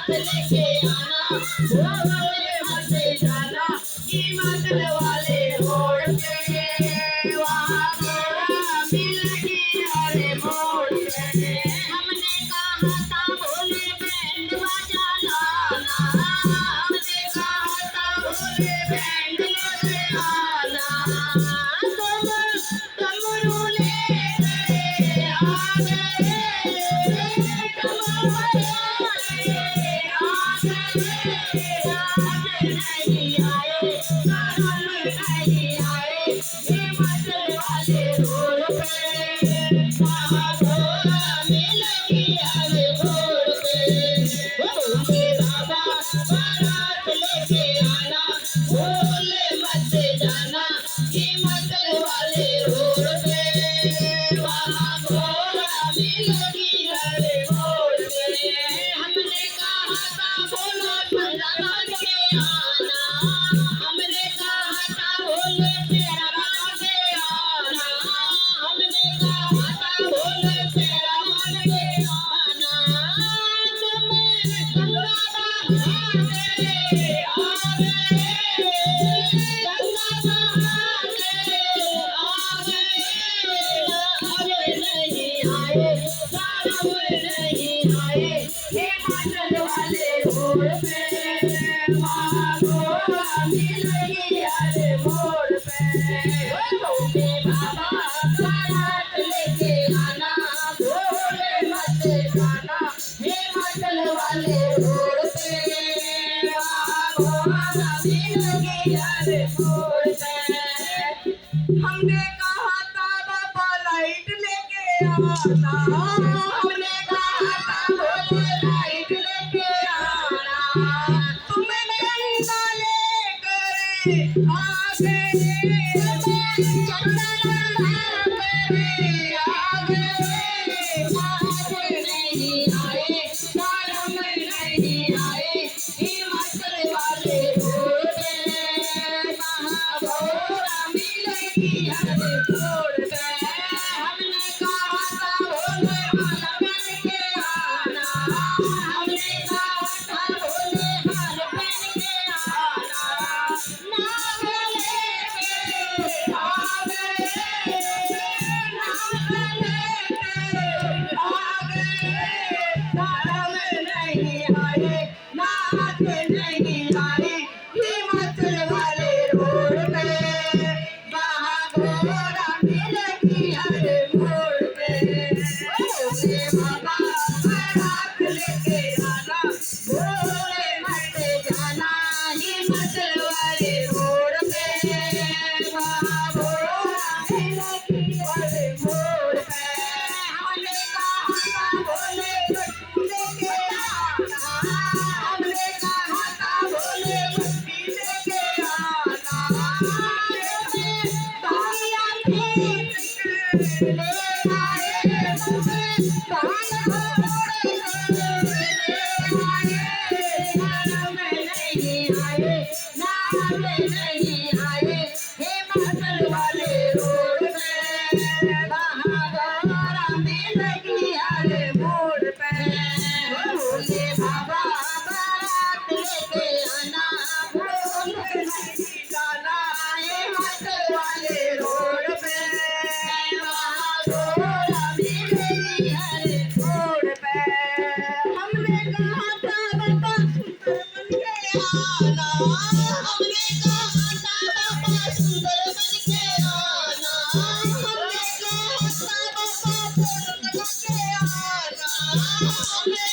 लेके आना, भोले मत जाना, हिमाचल वाले रोड पे वहाँ घोड़ा मिल गया रे मोड़ पे। हमने कहा था भोले बैंड बजा लाना, हमने कहा था भोले बैंड लेके आना, तुम रूले गए आ गए, तुम वाले आ गए, आज नहीं आए, कल नहीं आए, हिमाचल वाले रोड पे वहाँ घोड़ा मिल गया रे रोड पे। भोले बाबा बारात लेके आना, भोले मत जाना, हिमाचल वाले रोड पे वहाँ घोड़ा मिल गया रे रोड पे। हमने कहा था भोले पंजाब के आना, हमने कहा था भोले तेरा के आना, हमने कहा था भोले तेरा के आना, तुम्हें गंगा बहा के आ गए, गंगा बहा के आ गए, आज नहीं आए, कल नहीं आए, हिमाचल वाले रोड पे वहाँ घोड़ा मिल गया रे मोड़ पे। भोले बाबा बारात लेके आना, भोले मत जाना, हिमाचल वाले रोड पे वहाँ घोड़ा मिल गया रे मोड़ पे। हमने कहा था बाबा लाइट लेके आना, हमने कहा था भोले लाइट लेके आना, तुम्हें गंगा लेकर आ गए, चंदन लेकर आ गए, आज नहीं आए, कल नहीं आए, हिमाचल वाले रोड पे वहाँ घोड़ा मिल गया रे रोड पे। हमने कहा था भोले माला पहन के आना, हमने कहा था भोले माला पहन के आना, नाम लेके आ गए, नाम लेके आ गए, धर्म नहीं आए, नाच नहीं आए, हिमाचल वाले रोड पे वहाँ घोड़ा मिल गया रे मोड़ पे। भोले बाबा बारात लेके आना, भोले मत जाना, हिमाचल वाले रोड पे वहाँ घोड़ा मिल गया रे मोड़ पे। हमने कहा था भोले गट्टू लेके आना, हमने कहा था भोले मस्ती लेके आना, तालियां फेंक ले आए, तुम्हें ताल घोड़े ले आए, नाम नहीं आए, नाम नहीं आए, हिमाचल वाले रोड पे वहाँ घोड़ा मिल गया रे मोड़ पे। भोले बाबा बारात लेके आना, भोले नहीं जाना, हिमाचल वाले रोड पे वहाँ घोड़ा मिल गया रे मोड़ पे। हमने कहा था बाबा सुंदर बन के आना, हमने कहा था बाबा सुंदर बन के आना, हमने कहा था बाबा सुंदर बन के आना, हमने